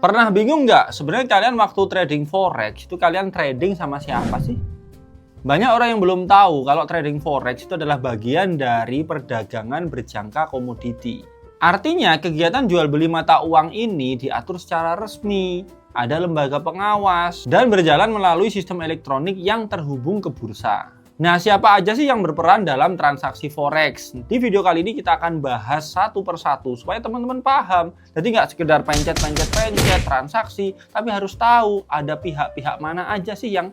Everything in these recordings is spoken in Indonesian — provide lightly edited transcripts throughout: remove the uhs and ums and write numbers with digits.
Pernah bingung nggak? Sebenarnya kalian waktu trading forex itu kalian trading sama siapa sih? Banyak orang yang belum tahu kalau trading forex itu adalah bagian dari perdagangan berjangka komoditi. Artinya kegiatan jual beli mata uang ini diatur secara resmi, ada lembaga pengawas, dan berjalan melalui sistem elektronik yang terhubung ke bursa. Nah, siapa aja sih yang berperan dalam transaksi forex? Di video kali ini kita akan bahas satu persatu supaya teman-teman paham. Jadi nggak sekedar pencet transaksi, tapi harus tahu ada pihak-pihak mana aja sih yang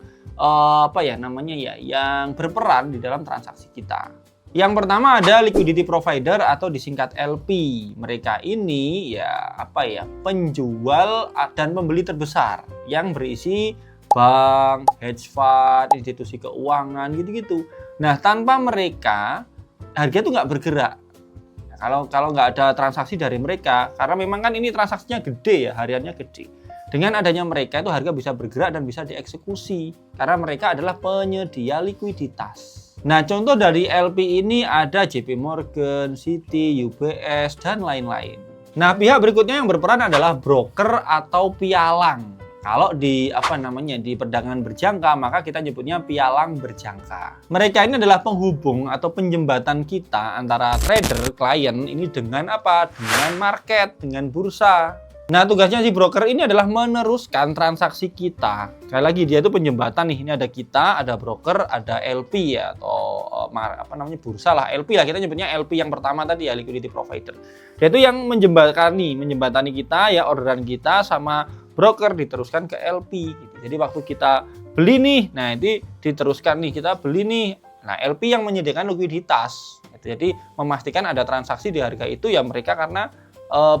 yang berperan di dalam transaksi kita. Yang pertama ada liquidity provider atau disingkat LP. Mereka ini penjual dan pembeli terbesar yang berisi bank, hedge fund, institusi keuangan gitu-gitu. Nah, tanpa mereka harga itu nggak bergerak. Kalau nggak ada transaksi dari mereka, karena memang kan ini transaksinya gede ya, hariannya gede. Dengan adanya mereka itu harga bisa bergerak dan bisa dieksekusi karena mereka adalah penyedia likuiditas. Nah, contoh dari LP ini ada JP Morgan, Citi, UBS, dan lain-lain. Nah, pihak berikutnya yang berperan adalah broker atau pialang. Kalau di di perdagangan berjangka, maka kita nyebutnya pialang berjangka. Mereka ini adalah penghubung atau penjembatan kita antara trader, klien ini dengan dengan market, dengan bursa. Nah, tugasnya si broker ini adalah meneruskan transaksi kita. Sekali lagi, dia itu penjembatan nih. Ini ada kita, ada broker, ada LP ya, atau bursa lah. LP lah, kita nyebutnya LP yang pertama tadi ya, liquidity provider. Dia itu yang menjembatani kita ya, orderan kita sama broker diteruskan ke LP gitu. Jadi waktu kita beli nih, nah ini diteruskan nih, kita beli nih. Nah, LP yang menyediakan likuiditas. Jadi memastikan ada transaksi di harga itu ya mereka karena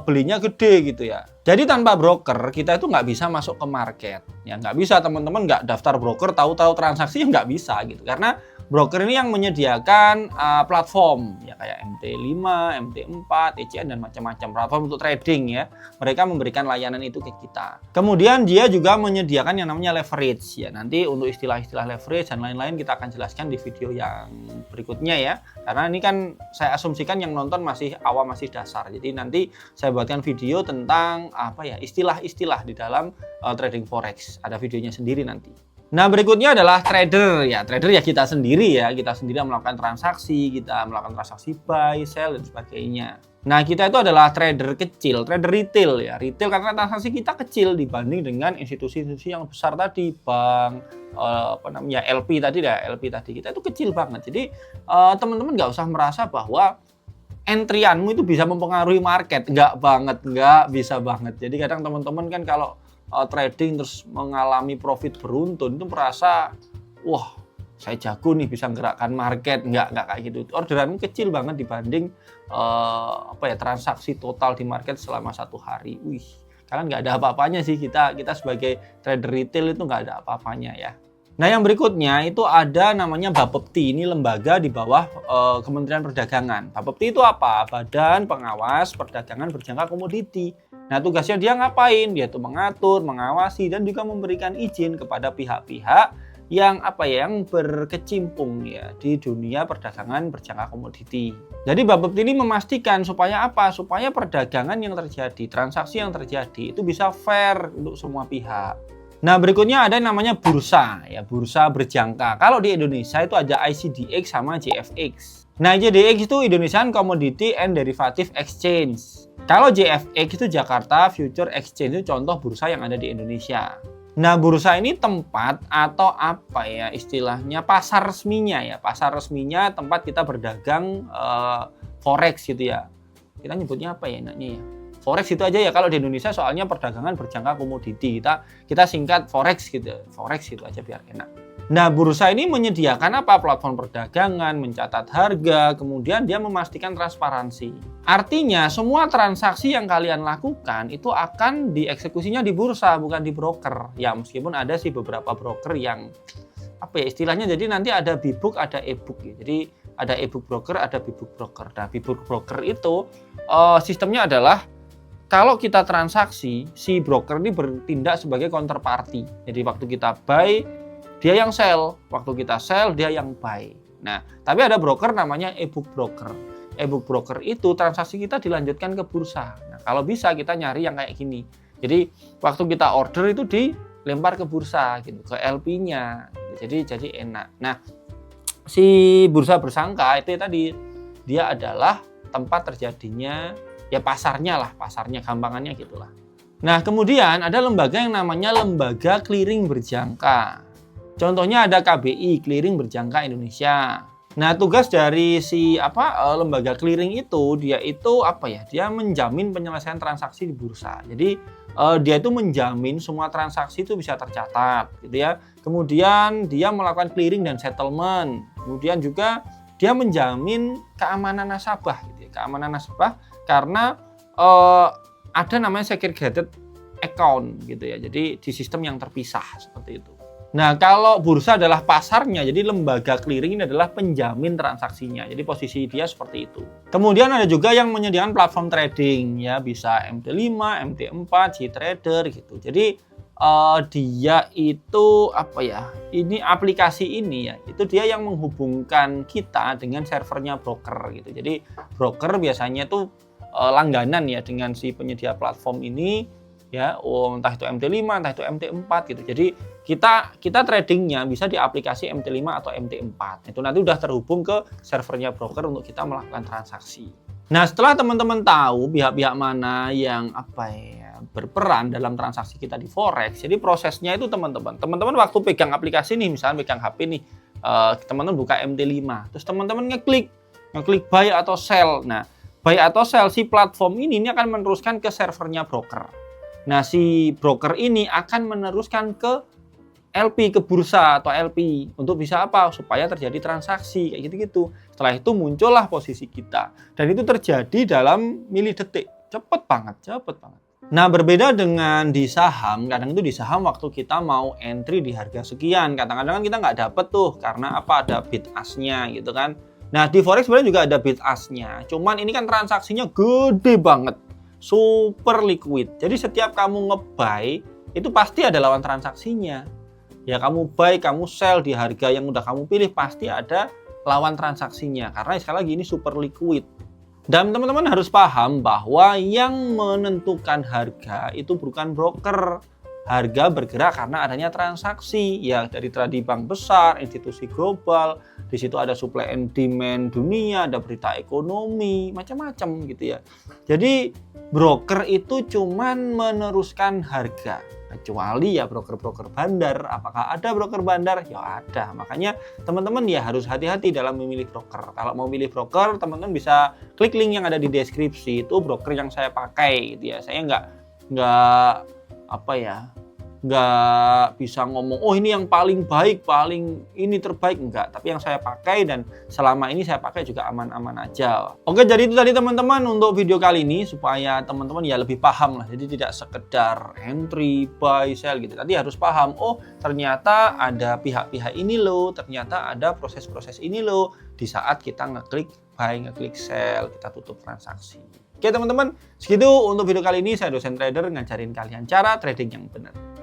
belinya gede gitu ya. Jadi tanpa broker kita itu nggak bisa masuk ke market. Ya nggak bisa, teman-teman nggak daftar broker tahu-tahu transaksi ya nggak bisa gitu. Karena broker ini yang menyediakan platform ya kayak MT5, MT4, ECN dan macam-macam platform untuk trading ya. Mereka memberikan layanan itu ke kita. Kemudian dia juga menyediakan yang namanya leverage ya. Nanti untuk istilah-istilah leverage dan lain-lain kita akan jelaskan di video yang berikutnya ya. Karena ini kan saya asumsikan yang nonton masih awam, masih dasar. Jadi nanti saya buatkan video tentang istilah-istilah di dalam trading forex. Ada videonya sendiri nanti. Nah, berikutnya adalah trader ya. Trader ya kita sendiri yang melakukan transaksi, kita melakukan transaksi buy, sell dan sebagainya. Nah, kita itu adalah trader kecil, trader retail ya. Retail karena transaksi kita kecil dibanding dengan institusi-institusi yang besar tadi, bank, LP tadi ya, LP tadi kita itu kecil banget. Jadi teman-teman nggak usah merasa bahwa entrianmu itu bisa mempengaruhi market. Nggak bisa banget. Jadi kadang teman-teman kan kalau trading terus mengalami profit beruntun itu merasa wah saya jago nih bisa gerakkan market. Nggak kayak gitu. Orderanmu kecil banget dibanding transaksi total di market selama satu hari. Kalian nggak ada apa-apanya sih. Kita sebagai trader retail itu nggak ada apa-apanya ya. Nah, yang berikutnya itu ada namanya Bapepti. Ini lembaga di bawah Kementerian Perdagangan. Bapepti itu apa? Badan Pengawas Perdagangan Berjangka Komoditi. Nah, tugasnya dia ngapain? Dia itu mengatur, mengawasi, dan juga memberikan izin kepada pihak-pihak yang berkecimpung ya di dunia perdagangan berjangka komoditi. Jadi Bapepti ini memastikan supaya apa? Supaya perdagangan yang terjadi, transaksi yang terjadi itu bisa fair untuk semua pihak. Nah, berikutnya ada yang namanya bursa ya, bursa berjangka. Kalau di Indonesia itu ada ICDX sama JFX. Nah, ICDX itu Indonesian Commodity and Derivative Exchange. Kalau JFX itu Jakarta Future Exchange, itu contoh bursa yang ada di Indonesia. Nah, bursa ini tempat atau istilahnya pasar resminya ya. Pasar resminya tempat kita berdagang forex gitu ya. Kita nyebutnya apa ya enaknya ya? Forex itu aja ya kalau di Indonesia, soalnya perdagangan berjangka komoditi. Kita singkat forex gitu. Forex itu aja biar enak. Nah, bursa ini menyediakan platform perdagangan, mencatat harga, kemudian dia memastikan transparansi. Artinya semua transaksi yang kalian lakukan itu akan dieksekusinya di bursa, bukan di broker. Ya, meskipun ada sih beberapa broker yang istilahnya, jadi nanti ada B-book, ada e-book ya. Jadi ada e-book broker, ada B-book broker. Nah, B-book broker itu sistemnya adalah kalau kita transaksi, si broker ini bertindak sebagai counterparty. Jadi waktu kita buy, dia yang sell. Waktu kita sell, dia yang buy. Nah, tapi ada broker namanya e-book broker. E-book broker itu transaksi kita dilanjutkan ke bursa. Nah, kalau bisa kita nyari yang kayak gini. Jadi waktu kita order itu dilempar ke bursa gitu, ke LP-nya. Jadi enak. Nah, si bursa bersangka itu tadi dia adalah tempat terjadinya ya pasarnya gampangannya gitulah. Nah, kemudian ada lembaga yang namanya lembaga clearing berjangka. Contohnya ada KBI, Clearing Berjangka Indonesia. Nah, tugas dari lembaga clearing itu dia menjamin penyelesaian transaksi di bursa. Jadi dia itu menjamin semua transaksi itu bisa tercatat, gitu ya. Kemudian dia melakukan clearing dan settlement. Kemudian juga dia menjamin keamanan nasabah, gitu ya. Keamanan nasabah karena ada namanya segregated account gitu ya. Jadi di sistem yang terpisah seperti itu. Nah, kalau bursa adalah pasarnya, jadi lembaga clearing ini adalah penjamin transaksinya. Jadi posisi dia seperti itu. Kemudian ada juga yang menyediakan platform trading ya, bisa MT5, MT4, GTrader gitu. Jadi dia itu ini aplikasi ini ya, itu dia yang menghubungkan kita dengan servernya broker gitu. Jadi broker biasanya itu langganan ya dengan si penyedia platform ini ya, entah itu MT5 entah itu MT4 gitu. Jadi kita tradingnya bisa di aplikasi MT5 atau MT4. Itu nanti udah terhubung ke servernya broker untuk kita melakukan transaksi. Nah, setelah teman-teman tahu pihak-pihak mana yang berperan dalam transaksi kita di forex, jadi prosesnya itu teman-teman waktu pegang aplikasi nih, misalnya pegang HP nih, teman-teman buka MT5, terus teman-teman ngeklik buy atau sell. Nah, buy atau sell si platform ini akan meneruskan ke servernya broker. Nah, si broker ini akan meneruskan ke LP, ke bursa atau LP untuk bisa supaya terjadi transaksi kayak gitu-gitu. Setelah itu muncullah posisi kita dan itu terjadi dalam milidetik, cepet banget. Nah, berbeda dengan di saham, kadang itu di saham waktu kita mau entry di harga sekian, kadang-kadang kita nggak dapet tuh karena ada bid ask-nya gitu kan. Nah, di forex sebenarnya juga ada bid ask-nya, cuman ini kan transaksinya gede banget, super liquid. Jadi setiap kamu nge-buy itu pasti ada lawan transaksinya. Ya, kamu buy, kamu sell di harga yang udah kamu pilih pasti ada lawan transaksinya karena sekali lagi ini super liquid. Dan teman-teman harus paham bahwa yang menentukan harga itu bukan broker. Harga bergerak karena adanya transaksi ya, dari bank besar, institusi global, di situ ada supply and demand dunia, ada berita ekonomi, macam-macam gitu ya. Jadi broker itu cuman meneruskan harga, kecuali ya broker-broker bandar. Apakah ada broker bandar? Ya ada. Makanya teman-teman ya harus hati-hati dalam memilih broker. Kalau mau milih broker, teman-teman bisa klik link yang ada di deskripsi, itu broker yang saya pakai gitu ya. Saya nggak bisa ngomong ini yang paling baik, paling ini terbaik, enggak. Tapi yang saya pakai dan selama ini saya pakai juga aman-aman aja. Oke, jadi itu tadi teman-teman untuk video kali ini supaya teman-teman ya lebih paham lah. Jadi tidak sekedar entry, buy, sell gitu. Tadi harus paham, ternyata ada pihak-pihak ini loh, ternyata ada proses-proses ini loh di saat kita ngeklik buy, ngeklik sell, kita tutup transaksi. Oke teman-teman, segitu untuk video kali ini. Saya dosen trader ngajarin kalian cara trading yang benar.